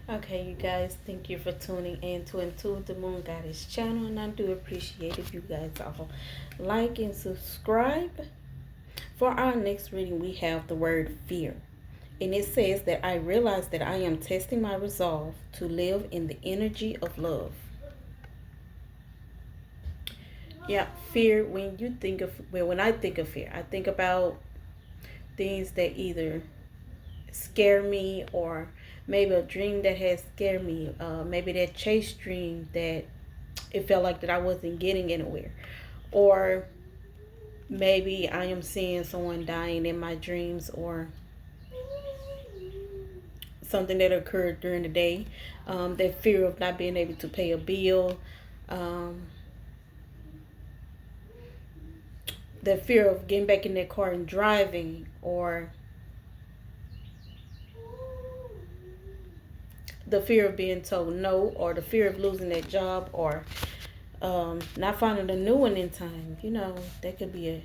Okay, you guys, thank you for tuning in to Intuitive-da-MoonGoddess channel, and I do appreciate if you guys all like and subscribe. For our next reading, we have the word fear. And it says that I realize that I am testing my resolve to live in the energy of love. Yeah, fear, when I think of fear, I think about things that either scare me, or maybe a dream that has scared me, maybe that chase dream that it felt like that I wasn't getting anywhere, or maybe I am seeing someone dying in my dreams, or something that occurred during the day. That fear of not being able to pay a bill, um, the fear of getting back in that car and driving, or the fear of being told no, or the fear of losing that job, or not finding a new one in time. That could be a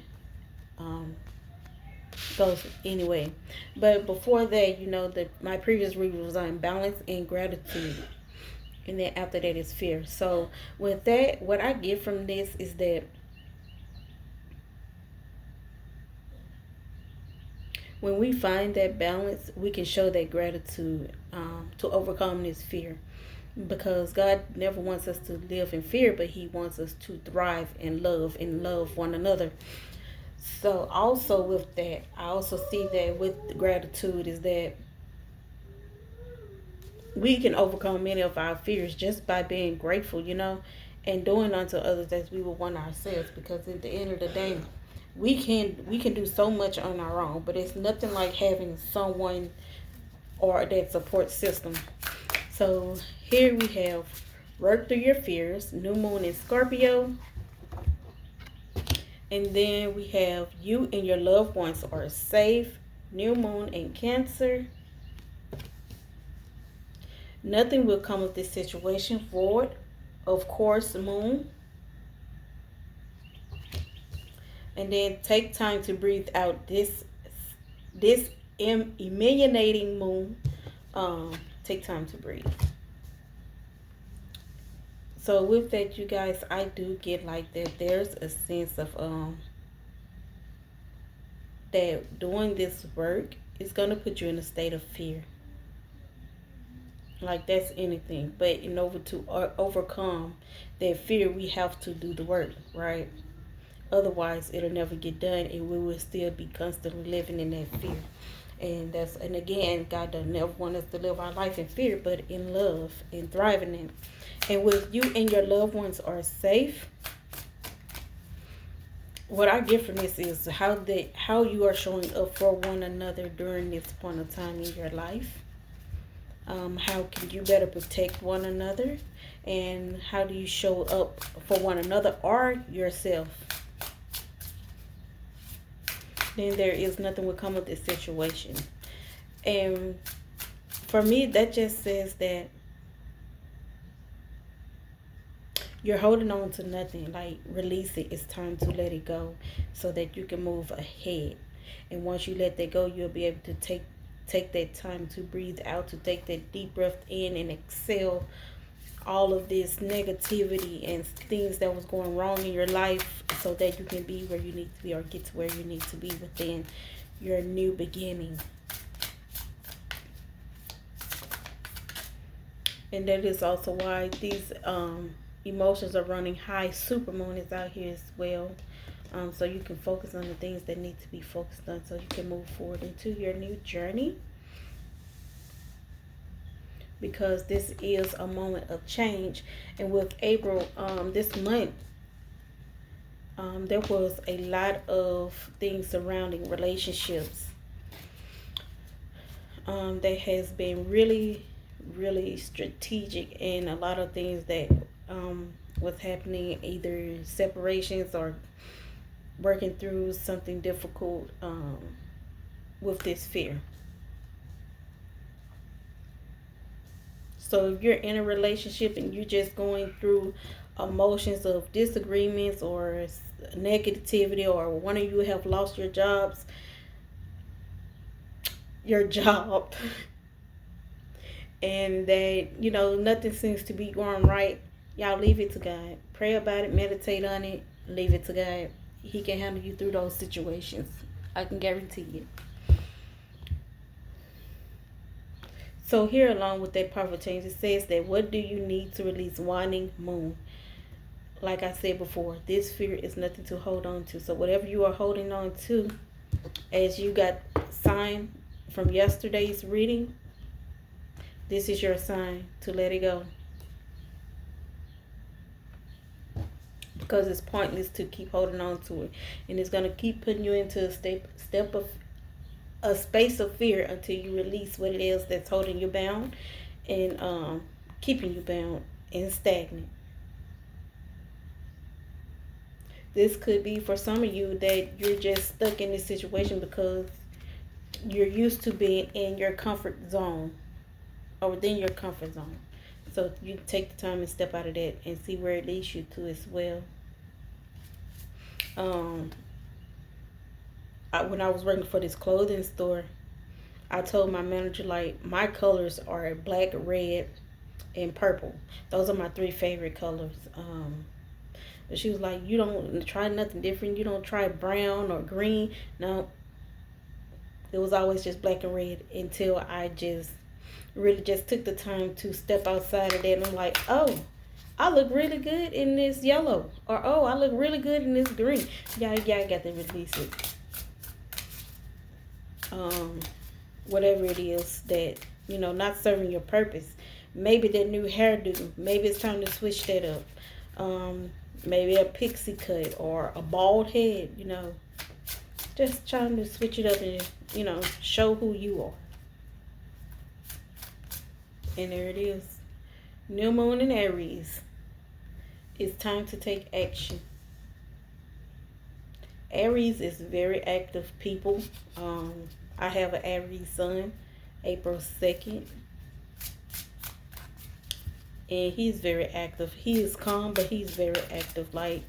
goes anyway. But before that, my previous reading was on balance and gratitude, and then after that is fear. So with that, what I get from this is that when we find that balance, we can show that gratitude, to overcome this fear. Because God never wants us to live in fear, but He wants us to thrive and love one another. So also with that, I also see that with gratitude is that we can overcome many of our fears just by being grateful, and doing unto others as we would want ourselves. Because at the end of the day, we can do so much on our own, but it's nothing like having someone or that support system. So here we have work through your fears, new moon in Scorpio, and then we have you and your loved ones are safe, new moon in Cancer. Nothing will come of this situation forward. Of course, moon. And then take time to breathe out this emanating moon. Take time to breathe. So with that, you guys, I do get like that. There's a sense of that doing this work is gonna put you in a state of fear. Like that's anything, but in order to overcome that fear, we have to do the work, right? Otherwise, it'll never get done, and we will still be constantly living in that fear. And again, God doesn't never want us to live our life in fear, but in love and thriving in. And with you and your loved ones are safe, what I get from this is how you are showing up for one another during this point of time in your life. How can you better protect one another, and how do you show up for one another or yourself? Then there is nothing will come of this situation. And for me, that just says that you're holding on to nothing. Like, release it. It's time to let it go so that you can move ahead. And once you let that go, you'll be able to take that time to breathe out, to take that deep breath in and exhale all of this negativity and things that was going wrong in your life, so that you can be where you need to be, or get to where you need to be within your new beginning. And that is also why these emotions are running high. Supermoon is out here as well. So you can focus on the things that need to be focused on, so you can move forward into your new journey. Because this is a moment of change. And with April, this month, there was a lot of things surrounding relationships that has been really, really strategic, and a lot of things that was happening, either separations or working through something difficult with this fear. So if you're in a relationship and you're just going through emotions of disagreements or negativity, or one of you have lost your job and that, nothing seems to be going right, y'all leave it to God. Pray about it, meditate on it, leave it to God. He can handle you through those situations. I can guarantee it. So here, along with that powerful change, it says that what do you need to release? Waning moon. Like I said before, this fear is nothing to hold on to. So whatever you are holding on to, as you got sign from yesterday's reading, this is your sign to let it go. Because it's pointless to keep holding on to it. And it's going to keep putting you into a space of fear until you release what it is that's holding you bound and keeping you bound and stagnant. This could be for some of you that you're just stuck in this situation because you're used to being in your comfort zone or within your comfort zone. So you take the time and step out of that and see where it leads you to as well. When I was working for this clothing store, I told my manager, like, my colors are black, red, and purple. Those are my 3 favorite colors. But she was like, you don't try nothing different. You don't try brown or green. No, it was always just black and red until I just really just took the time to step outside of that. And I'm like, oh, I look really good in this yellow. Or, oh, I look really good in this green. Yeah, I got to release it. Whatever it is that, not serving your purpose. Maybe that new hairdo. Maybe it's time to switch that up. Maybe a pixie cut or a bald head, Just trying to switch it up and, show who you are. And there it is. New moon in Aries. It's time to take action. Aries is very active people. I have an Aries sun, April 2nd. And he's very active. He is calm, but he's very active. Like,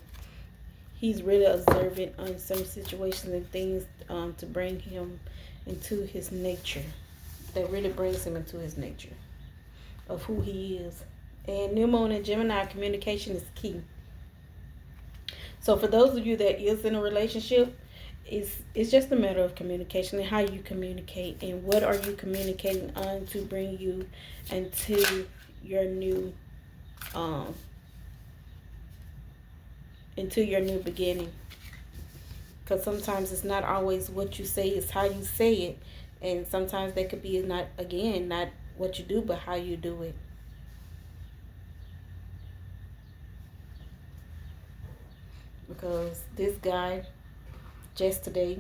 he's really observant on some situations and things to bring him into his nature. That really brings him into his nature of who he is. And new moon in Gemini, communication is key. So for those of you that is in a relationship, it's just a matter of communication and how you communicate and what are you communicating on to bring you into your new beginning. Because sometimes it's not always what you say, it's how you say it. And sometimes that could be not what you do, but how you do it. Because this guy, just today,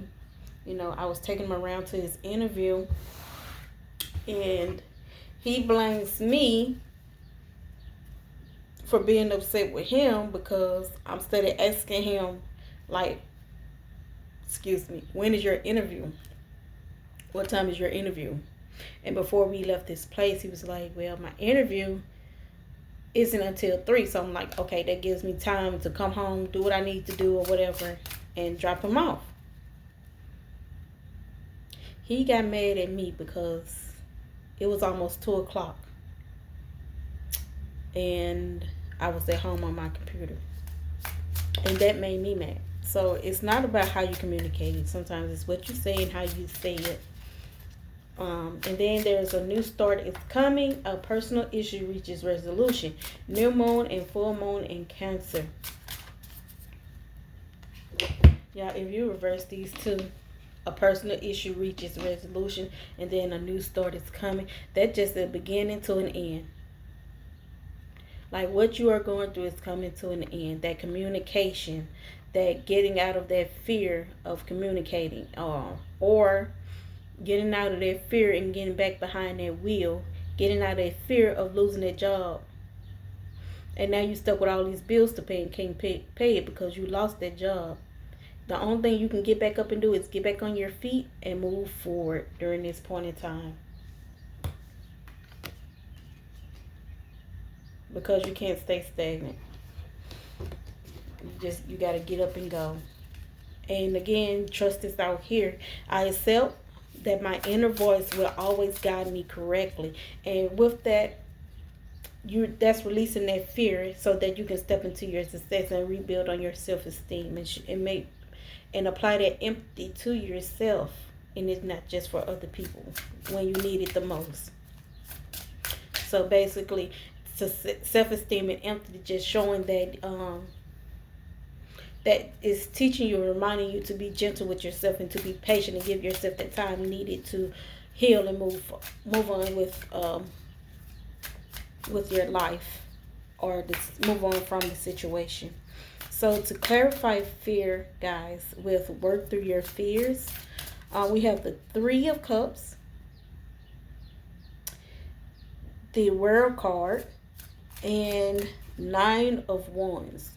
I was taking him around to his interview, and he blames me for being upset with him because I'm steady asking him, like, excuse me, when is your interview? What time is your interview? And before we left this place, he was like, well, my interview isn't until 3. So I'm like, okay, that gives me time to come home, do what I need to do or whatever, and drop him off. He got mad at me because it was almost 2 o'clock. And I was at home on my computer. And that made me mad. So it's not about how you communicate it. Sometimes it's what you say and how you say it. And then there's a new start is coming. A personal issue reaches resolution. New moon and full moon in Cancer. Yeah, if you reverse these two, a personal issue reaches resolution, and then a new start is coming. That's just the beginning to an end. Like what you are going through is coming to an end. That communication, that getting out of that fear of communicating, or getting out of that fear and getting back behind that wheel, getting out of that fear of losing that job. And now you're stuck with all these bills to pay and can't pay it because you lost that job. The only thing you can get back up and do is get back on your feet and move forward during this point in time. Because you can't stay stagnant. You got to get up and go. And again, trust is out here. I accept that my inner voice will always guide me correctly. And with that, that's releasing that fear so that you can step into your success and rebuild on your self-esteem, and make and apply that empathy to yourself, and it's not just for other people when you need it the most. So basically, self-esteem and empathy, just showing that that is teaching you and reminding you to be gentle with yourself and to be patient and give yourself the time needed to heal and move on with your life, or move on from the situation. So to clarify fear, guys, with work through your fears, we have the Three of Cups, the World card, and Nine of Wands.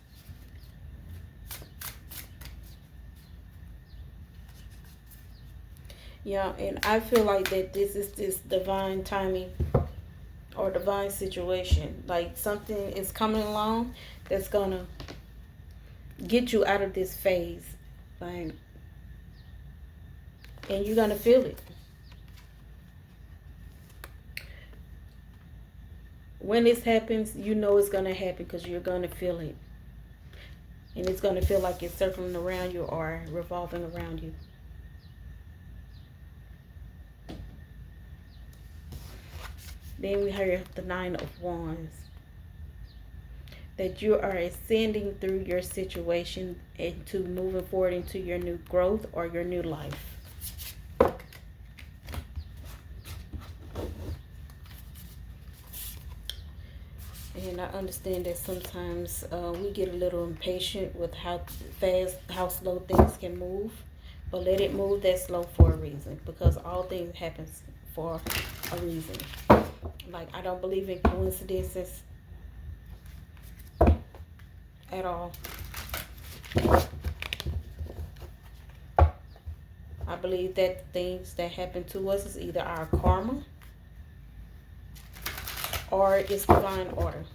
Yeah, and I feel like that this is this divine timing or divine situation. Like something is coming along that's gonna get you out of this phase. Like, and you're gonna feel it. When this happens, you know it's gonna happen because you're gonna feel it. And it's gonna feel like it's circling around you or revolving around you. Then we have the Nine of Wands. That you are ascending through your situation into moving forward into your new growth or your new life. And I understand that sometimes we get a little impatient with how fast, how slow things can move. But let it move that slow for a reason, because all things happen for a reason. Like, I don't believe in coincidences at all. I believe that things that happen to us is either our karma or it's divine order,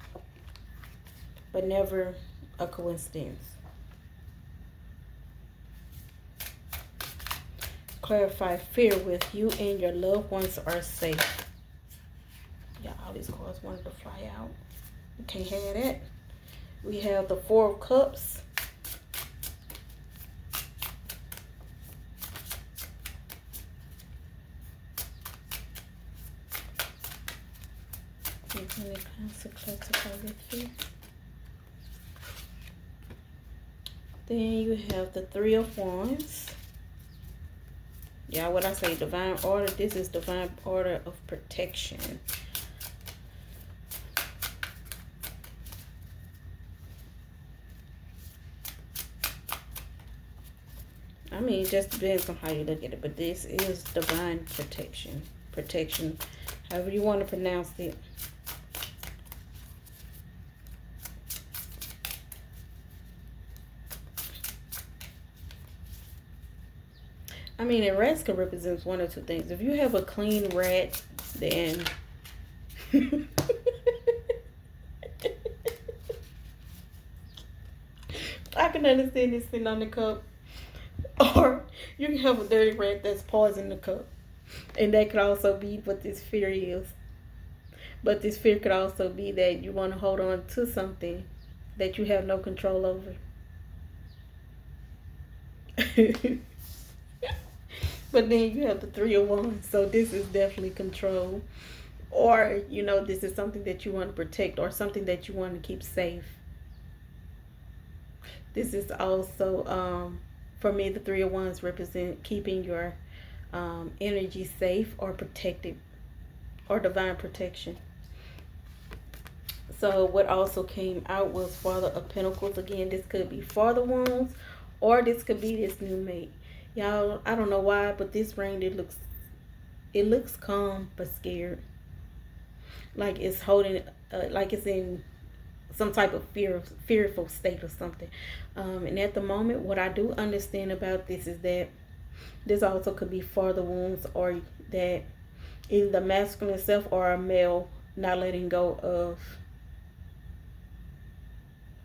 but never a coincidence. Clarify fear with you and your loved ones are safe. Yeah, all these cards wanted to fly out. We can't have that. We have the Four of Cups. Then you have the Three of Wands. Yeah, what I say, divine order. This is divine order of protection. I mean, it just depends on how you look at it, but this is divine protection. Protection, however you want to pronounce it. I mean, and rats can represent one or two things. If you have a clean rat, then I can understand this sitting on the cup. Or you can have a dirty rat that's pausing the cup. And that could also be what this fear is. But this fear could also be that you want to hold on to something that you have no control over. But then you have the Three of Wands. So this is definitely control. Or, you know, this is something that you want to protect or something that you want to keep safe. This is also, for me, the Three of Wands represent keeping your energy safe or protected, or divine protection. So what also came out was Father of Pentacles. Again, this could be Father Wands, or this could be this new mate. Y'all, I don't know why, but this ring, it looks calm but scared. Like it's holding, like it's in some type of fearful state or something. And at the moment, what I do understand about this is that this also could be Father Wounds, or that either the masculine self or a male not letting go of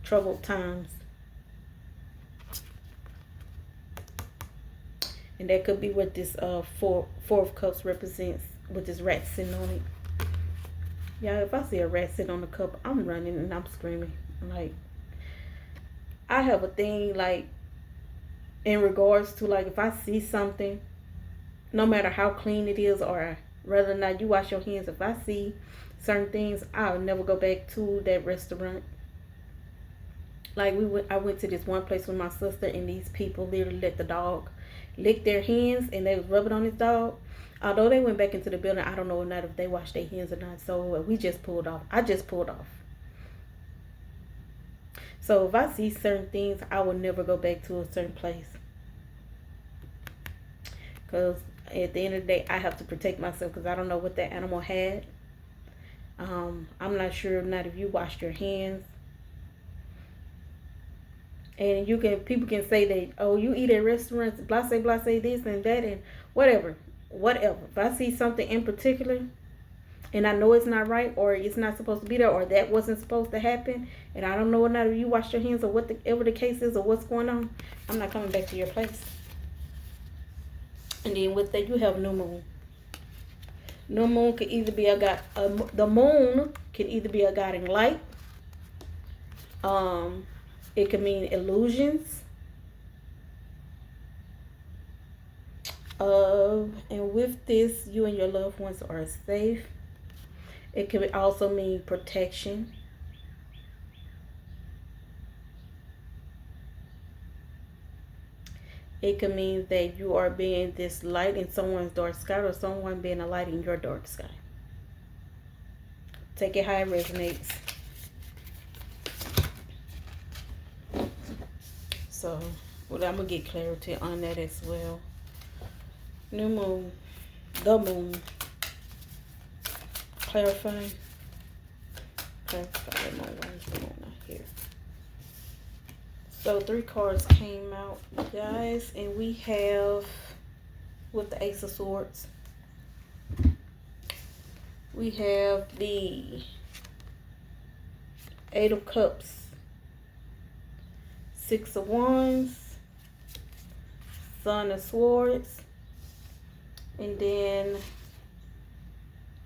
troubled times. And that could be what this four of cups represents, with this rat sitting on it. Yeah, if I see a rat sitting on the cup, I'm running and I'm screaming. Like, I have a thing, like, in regards to, like, if I see something, no matter how clean it is or whether or not you wash your hands, if I see certain things, I'll never go back to that restaurant. Like, I went to this one place with my sister, and these people literally let the dog lick their hands, and they was rubbing on his dog. Although they went back into the building, I don't know or not if they washed their hands or not. So we just pulled off. I just pulled off. So if I see certain things, I will never go back to a certain place. Because at the end of the day, I have to protect myself, because I don't know what that animal had. I'm not sure not if you washed your hands. And people can say that, oh, you eat at restaurants, blase, this and that, and whatever. If I see something in particular, and I know it's not right, or it's not supposed to be there, or that wasn't supposed to happen, and I don't know whether you wash your hands or whatever the case is or what's going on, I'm not coming back to your place. And then with that, you have new moon. New moon could either be the moon can either be a guiding light. It could mean illusions. And with this, you and your loved ones are safe. It could also mean protection. It could mean that you are being this light in someone's dark sky, or someone being a light in your dark sky. Take it how it resonates. So, I'm going to get clarity on that as well. New moon. The moon. Clarifying. Clarify the moon. Where's the moon out here? So 3 cards came out, guys, and we have, with the Ace of Swords, we have the 8 of Cups, 6 of Wands, Son of Swords, and then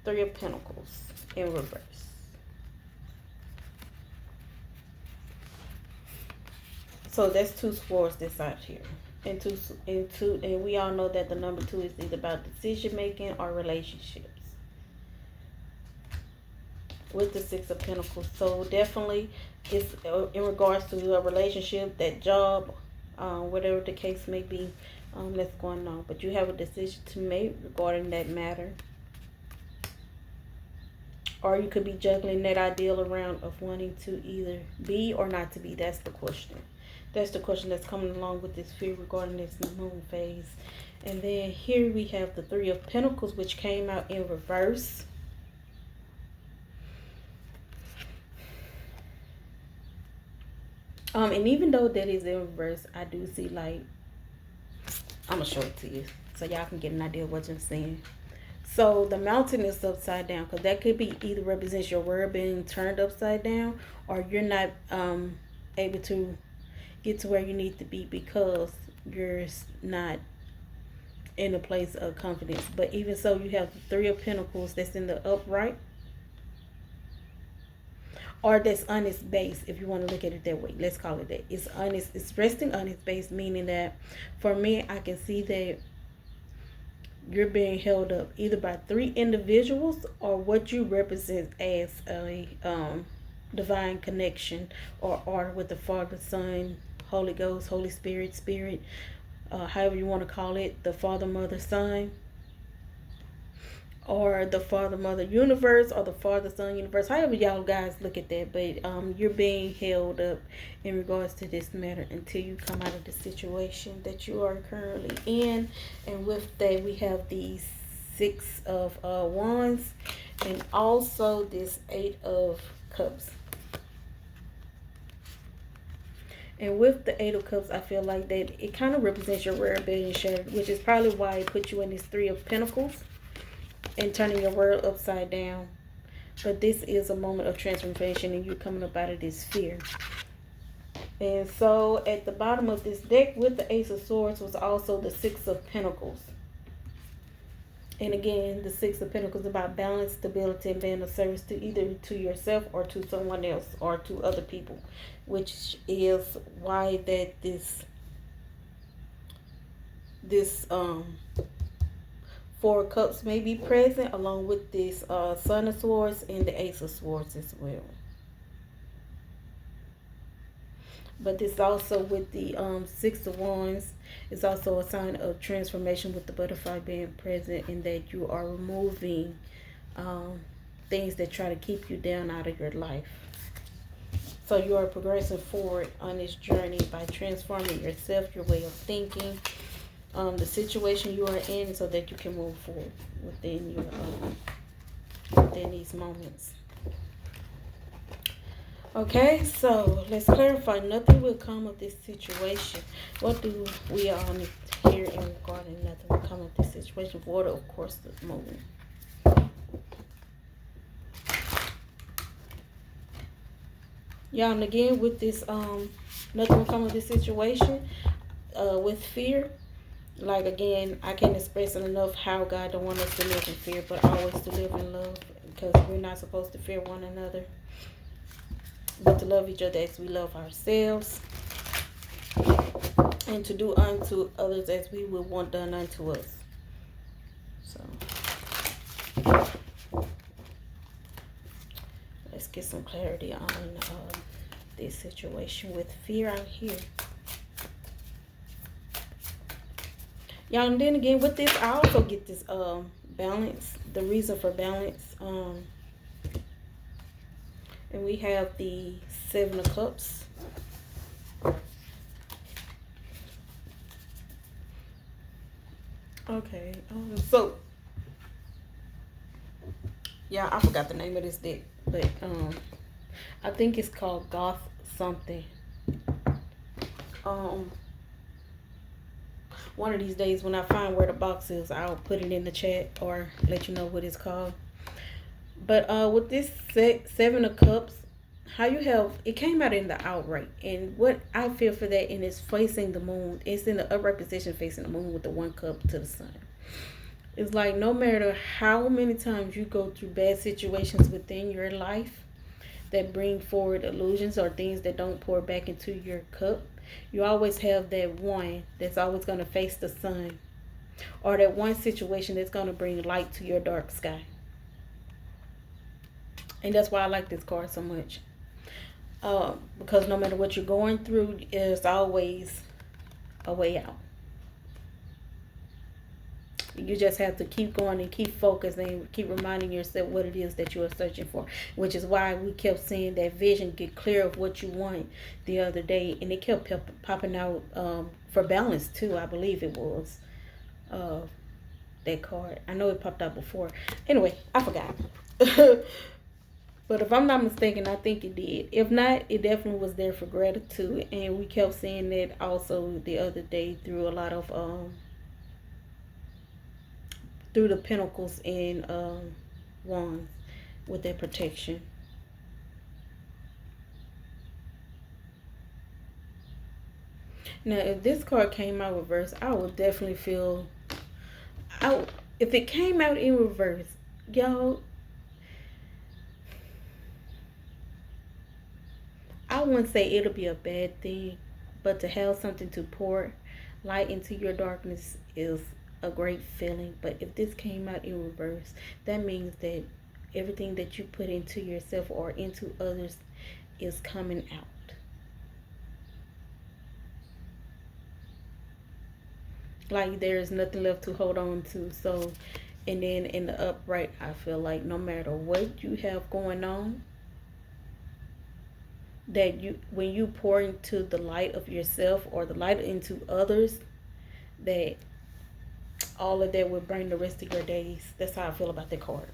3 of Pentacles in reverse. So that's 2 swords that's out here. And we all know that the number 2 is either about decision making or relationships. With the 6 of Pentacles. So definitely it's in regards to a relationship, that job, whatever the case may be, that's going on. But you have a decision to make regarding that matter. Or you could be juggling that ideal around of wanting to either be or not to be. That's the question. That's the question that's coming along with this fear regarding this moon phase. And then here we have the 3 of Pentacles, which came out in reverse. And even though that is in reverse, I do see, like, I'm going to show it to you so y'all can get an idea of what I'm saying. So the mountain is upside down, because that could be either represents your world being turned upside down, or you're not able to get to where you need to be because you're not in a place of confidence. But even so, you have the 3 of Pentacles that's in the upright, or that's on its base, if you want to look at it that way. Let's call it that. It's resting on its base, meaning that for me, I can see that you're being held up either by 3 individuals, or what you represent as a divine connection, or with the Father, Son, Holy Ghost, Holy Spirit, however you want to call it, the Father, Mother, Son, or the Father, Mother universe, or the Father, Son universe, however y'all guys look at that. But you're being held up in regards to this matter until you come out of the situation that you are currently in. And with that, we have the 6 of Wands, and also this 8 of Cups. And with the 8 of Cups, I feel like that it kind of represents your rare being shattered, which is probably why it put you in this 3 of Pentacles and turning your world upside down. But this is a moment of transformation, and you're coming up out of this fear. And so at the bottom of this deck with the Ace of Swords was also the Six of Pentacles. And again, the Six of Pentacles is about balance, stability, and being of service to either to yourself or to someone else or to other people, which is why that this Four of Cups may be present along with this Son of Swords and the Ace of Swords as well. But this also with the Six of Wands is also a sign of transformation with the butterfly being present, in that you are removing things that try to keep you down out of your life. So you are progressing forward on this journey by transforming yourself, your way of thinking, the situation you are in, so that you can move forward within your within these moments. Okay, so let's clarify. Nothing will come of this situation. What do we all need to hear in regarding nothing will come of this situation? Water, of course, the moon. Y'all, and again with this nothing will come of this situation with fear. Like, again, I can't express it enough how God don't want us to live in fear, but always to live in love, because we're not supposed to fear one another, but to love each other as we love ourselves, and to do unto others as we would want done unto us. So let's get some clarity on this situation with fear out here. Y'all, and then again with this, I also get this balance, the reason for balance. And we have the Seven of Cups. Okay, so yeah, I forgot the name of this deck, but I think it's called Goth something. One of these days when I find where the box is, I'll put it in the chat or let you know what it's called. But with this Seven of Cups, how you have, it came out in the outright. And what I feel for that, and it's facing the moon. It's in the upright position facing the moon with the one cup to the sun. It's like no matter how many times you go through bad situations within your life that bring forward illusions or things that don't pour back into your cup, you always have that one that's always going to face the sun, or that one situation that's going to bring light to your dark sky. And that's why I like this card so much, because no matter what you're going through, there's always a way out. You just have to keep going and keep focused and keep reminding yourself what it is that you are searching for, which is why we kept seeing that vision get clear of what you want the other day, and it kept popping out for balance too. I believe it was that card. I know it popped out before. Anyway, I forgot. But if I'm not mistaken, I think it did. If not, it definitely was there for gratitude, and we kept seeing that also the other day through a lot of through the pentacles and wands with their protection. Now, if this card came out reverse, I would definitely feel if it came out in reverse, y'all, I wouldn't say it'll be a bad thing, but to have something to pour light into your darkness is a great feeling. But if this came out in reverse, that means that everything that you put into yourself or into others is coming out. Like there's nothing left to hold on to. So, and then in the upright, I feel like no matter what you have going on, that when you pour into the light of yourself or the light into others, that all of that will bring the rest of your days. That's how I feel about that card.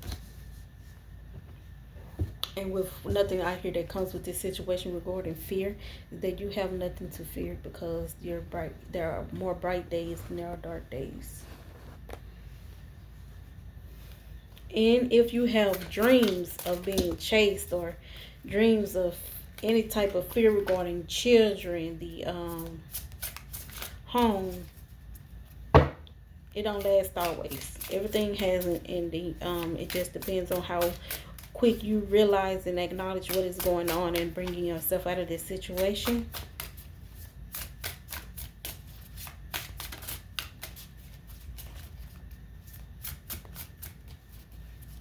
And with nothing out here that comes with this situation regarding fear, is that you have nothing to fear, because you're bright. There are more bright days than there are dark days. And if you have dreams of being chased or dreams of any type of fear regarding children, the home, it don't last always. Everything has an ending. It just depends on how quick you realize and acknowledge what is going on and bringing yourself out of this situation.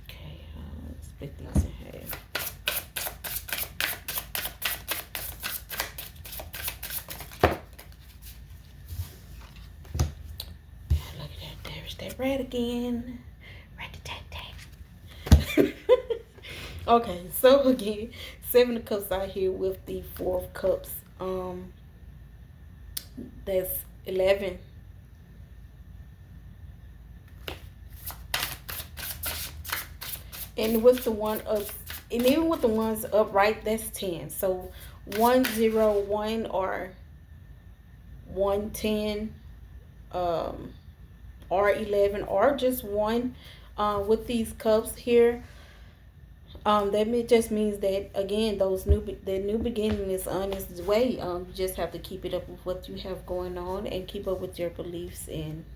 Okay, let's split these in half. Look at that, there's that red again. Okay, so again, 7 of Cups out here with the 4 of Cups. That's 11. And with the one up, and even with the ones upright, that's 10. So 101 or 110, or 11, or just 1, with these cups here. That just means that, again, the new beginning is on its way. You just have to keep it up with what you have going on and keep up with your beliefs and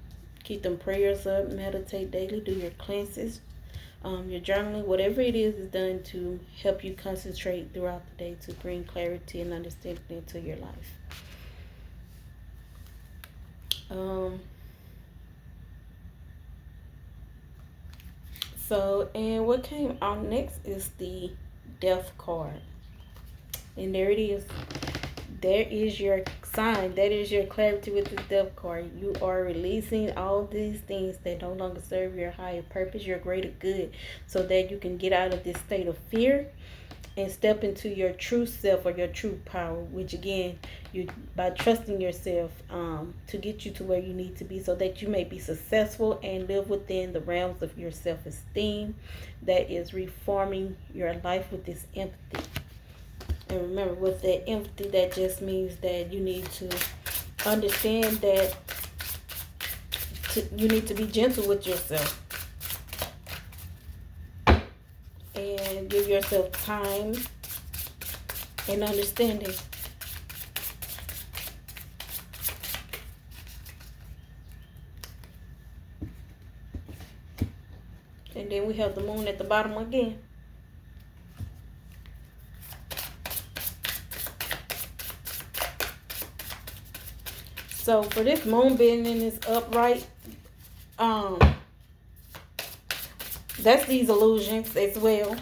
keep them prayers up. Meditate daily. Do your cleanses, your journaling. Whatever it is done to help you concentrate throughout the day to bring clarity and understanding into your life. So, and what came out next is the Death card. And there it is. There is your sign. That is your clarity with the Death card. You are releasing all these things that no longer serve your higher purpose, your greater good, so that you can get out of this state of fear and step into your true self or your true power, which again, you by trusting yourself, to get you to where you need to be, so that you may be successful and live within the realms of your self-esteem. That is reforming your life with this empathy. And remember, with that empathy, that just means that you need to understand that you need to be gentle with yourself and give yourself time and understanding. And then we have the moon at the bottom again. So for this moon being in this upright, that's these illusions as well.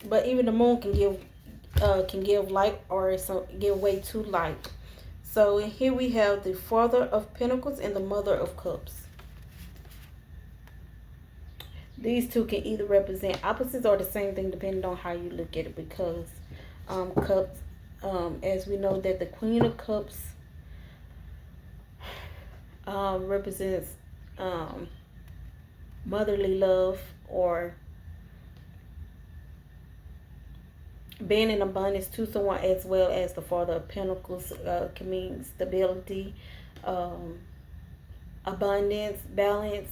But even the moon can give light, or give way to light. So here we have the Father of Pentacles and the Mother of Cups. These two can either represent opposites or the same thing, depending on how you look at it. Because cups, as we know, that the Queen of Cups represents motherly love, or being in abundance to someone, as well as the Father of Pentacles can mean stability, abundance, balance.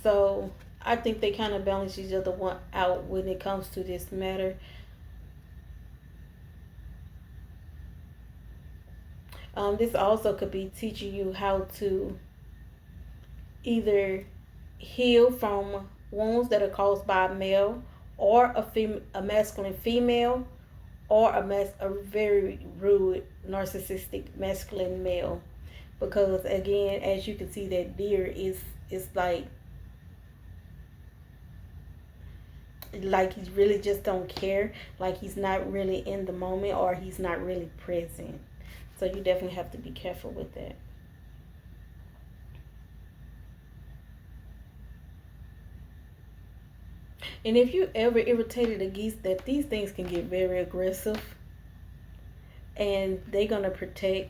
So I think they kind of balance each other out when it comes to this matter. This also could be teaching you how to either heal from wounds that are caused by a male, or a masculine female, or a very rude, narcissistic masculine male. Because again, as you can see, that deer is like he really just don't care, like he's not really in the moment, or he's not really present. So you definitely have to be careful with that. And if you ever irritated a geese, that these things can get very aggressive, and they're going to protect,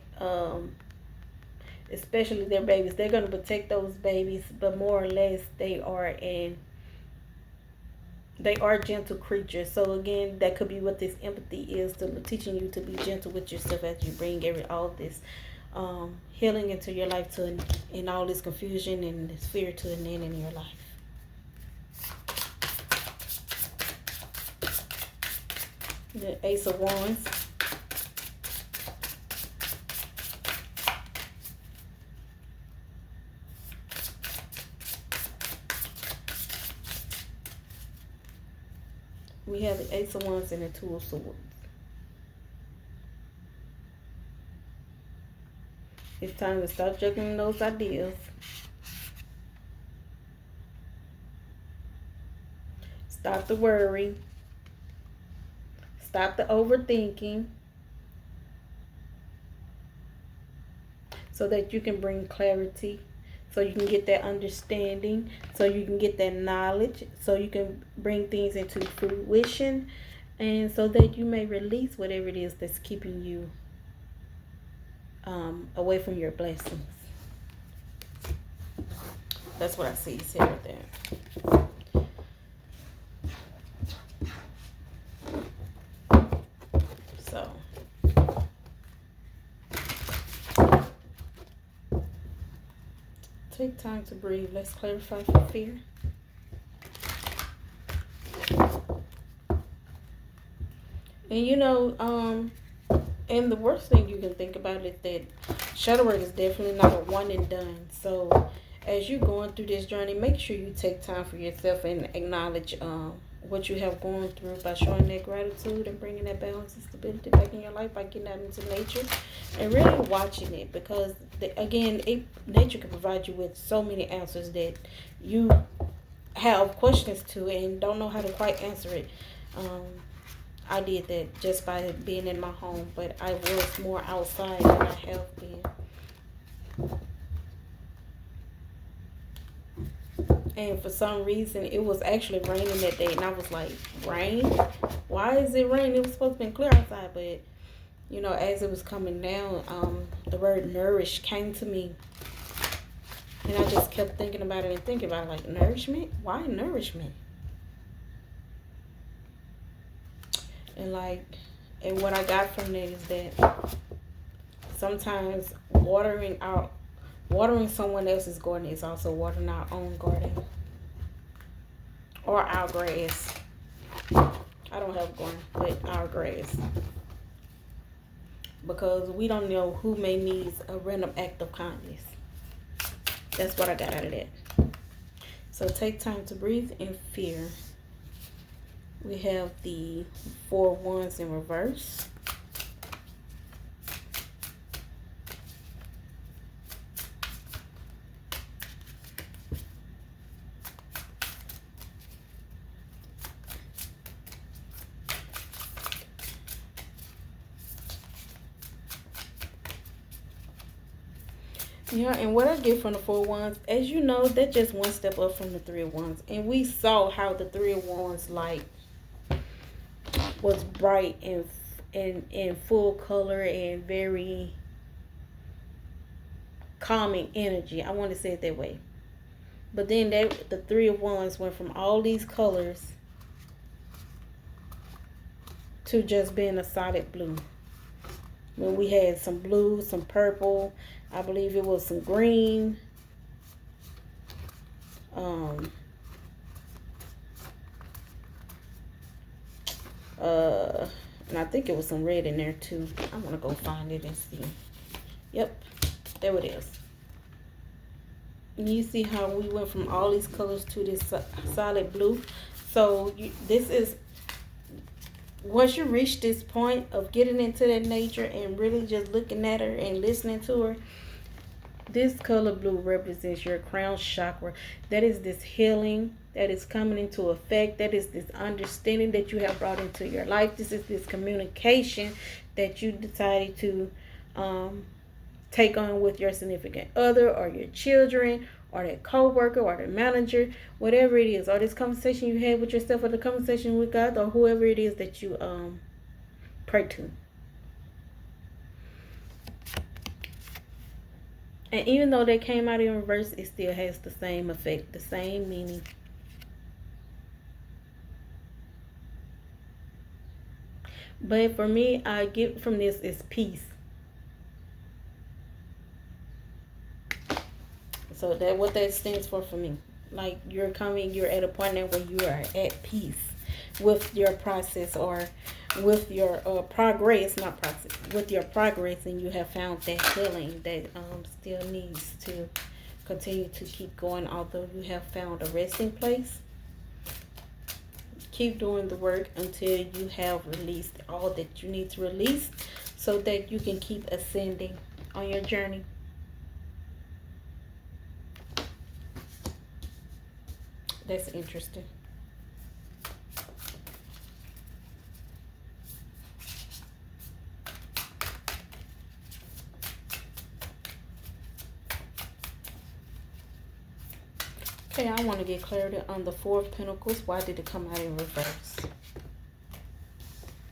especially their babies. They're going to protect those babies, but more or less they are gentle creatures. So again, that could be what this empathy is, teaching you to be gentle with yourself as you bring all this healing into your life, and all this confusion and this fear to an end in your life. The Ace of Wands. We have the Ace of Wands and the Two of Swords. It's time to stop juggling those ideas. Stop the worry. Stop the overthinking. So that you can bring clarity. So you can get that understanding. So you can get that knowledge. So you can bring things into fruition. And so that you may release whatever it is that's keeping you away from your blessings. That's what I see is here right there. So take time to breathe. Let's clarify for fear. And you know, and the worst thing you can think about is that shadow work is definitely not a one and done. So as you're going through this journey, make sure you take time for yourself and acknowledge what you have gone through by showing that gratitude and bringing that balance and stability back in your life by getting out into nature and really watching it, because nature can provide you with so many answers that you have questions to and don't know how to quite answer it. I did that just by being in my home, but I was more outside than I have been. And for some reason, it was actually raining that day, and I was like, rain? Why is it raining? It was supposed to be clear outside, but, you know, as it was coming down, the word nourish came to me. And I just kept thinking about it and thinking about it, like, nourishment? Why nourishment? And what I got from that is that sometimes watering someone else's garden is also watering our own garden or our grass. I don't have a garden, but our grass, because we don't know who may need a random act of kindness. That's what I got out of that. So take time to breathe in fear. We have the Four of Wands in reverse. Yeah, and what I get from the Four of Wands, as you know, that's just one step up from the Three of Wands. And we saw how the Three of Wands light was bright and in full color and very calming energy. I want to say it that way. But then the Three of Wands went from all these colors to just being a solid blue. When we had some blue, some purple, I believe it was some green. And I think it was some red in there too. I want to go find it and see. Yep, there it is. And you see how we went from all these colors to this solid blue. So this is, once you reach this point of getting into that nature and really just looking at her and listening to her, this color blue represents your crown chakra. That is this healing that is coming into effect. That is this understanding that you have brought into your life. This is this communication that you decided to take on with your significant other or your children or that co-worker or the manager, whatever it is, or this conversation you had with yourself or the conversation with God or whoever it is that you pray to. And even though they came out in reverse, it still has the same effect, the same meaning. But for me, I get from this is peace. So what that stands for me. Like you're at a point now where you are at peace. with your process, or with your progress, not process, with your progress, and you have found that healing that still needs to continue to keep going, although you have found a resting place. Keep doing the work until you have released all that you need to release, so that you can keep ascending on your journey. That's interesting. Okay, I want to get clarity on the Four of Pentacles. Why did it come out in reverse?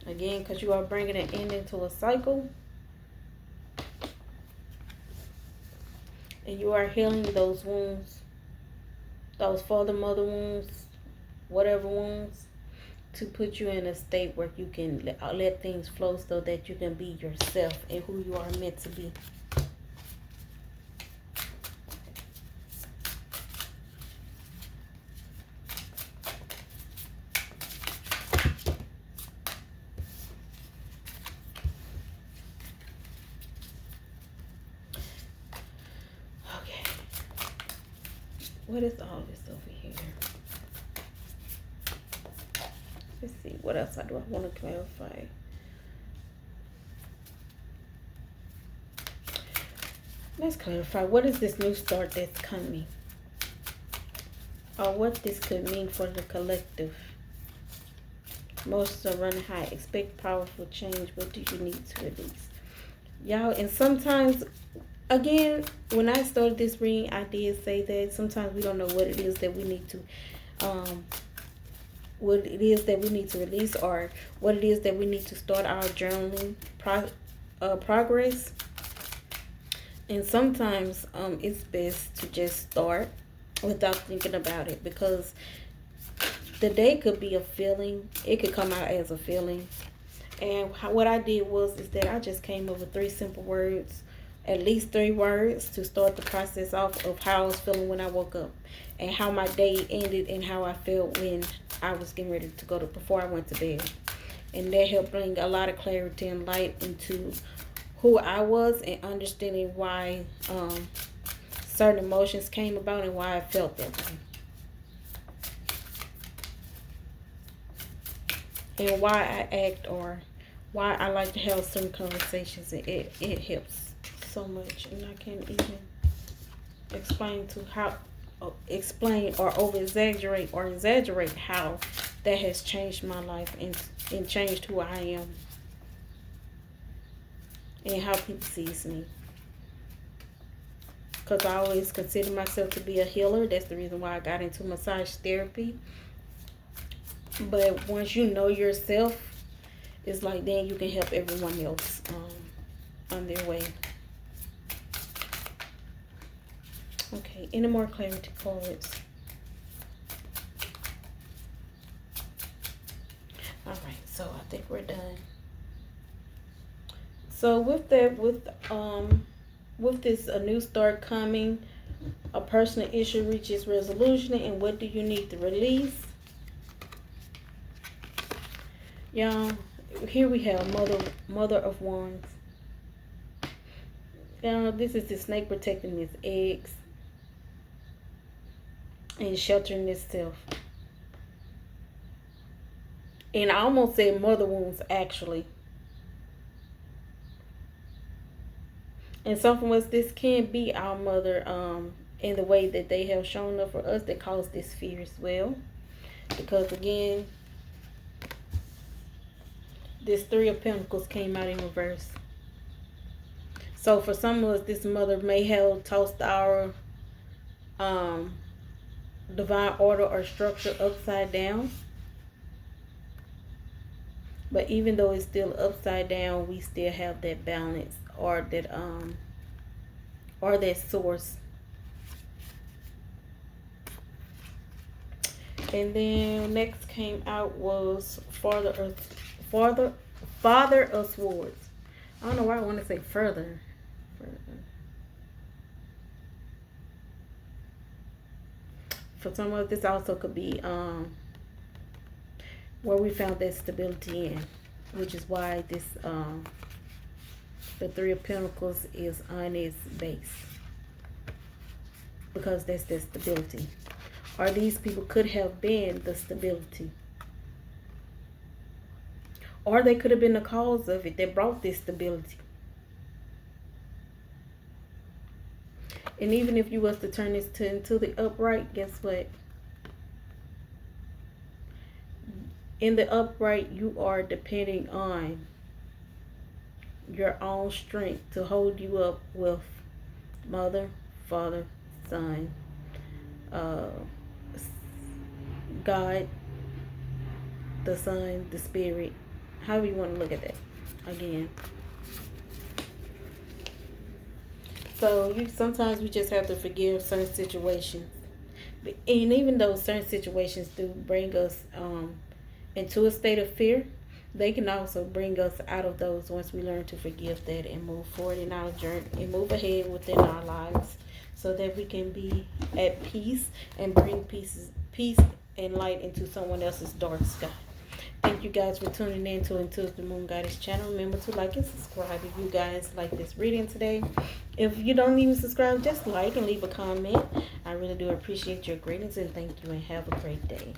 Again, because you are bringing an end into a cycle. And you are healing those wounds. Those father, mother wounds. Whatever wounds. To put you in a state where you can let things flow, so that you can be yourself and who you are meant to be. What is all this over here? Let's see. What else do I want to clarify? Let's clarify. What is this new start that's coming? Or what this could mean for the collective. Emotions are running high. Expect powerful change. What do you need to release? Y'all, and sometimes, again, when I started this reading, I did say that sometimes we don't know what it is that we need to, what it is that we need to release, or what it is that we need to start our journaling progress. And sometimes it's best to just start without thinking about it, because the day could be a feeling. It could come out as a feeling. And what I did is that I just came up with 3 simple words, at least 3 words, to start the process off of how I was feeling when I woke up, and how my day ended, and how I felt when I was getting ready to go to, before I went to bed. And that helped bring a lot of clarity and light into who I was, and understanding why certain emotions came about, and why I felt that way. And why I act, or why I like to have certain conversations. And it helps so much. And I can't even explain or over exaggerate or exaggerate how that has changed my life, and changed who I am, and how people sees me. Because I always consider myself to be a healer. That's the reason why I got into massage therapy. But once you know yourself, it's like then you can help everyone else on their way. Okay, any more clarity cards? All right, so I think we're done. So with that, with this a new start coming, a personal issue reaches resolution, and what do you need to release? Y'all, here we have Mother of Wands. Y'all, this is the snake protecting its eggs and sheltering itself. And I almost said mother wounds, actually. And something else, this can be our mother in the way that they have shown up for us, that caused this fear as well. Because again, this 3 of Pentacles came out in reverse. So for some of us, this mother may have tossed our divine order or structure upside down. But even though it's still upside down, we still have that balance, or that source. And then next came out was Father of Swords. I don't know why I want to say further. For some of us, this also could be where we found that stability in, which is why this the Three of Pentacles is on its base, because that's the stability. Or these people could have been the stability, or they could have been the cause of it that brought this stability. And even if you was to turn this into the upright, guess what? In the upright, you are depending on your own strength to hold you up with mother, father, son, God, the sun, the spirit, however you want to look at that. Again, so sometimes we just have to forgive certain situations, and even though certain situations do bring us into a state of fear, they can also bring us out of those once we learn to forgive that and move forward in our journey and move ahead within our lives, so that we can be at peace and bring peace and light into someone else's dark sky. Thank you guys for tuning in to Intuitive-da-MoonGoddess channel. Remember to like and subscribe if you guys like this reading today. If you don't even subscribe, just like and leave a comment. I really do appreciate your greetings, and thank you, and have a great day.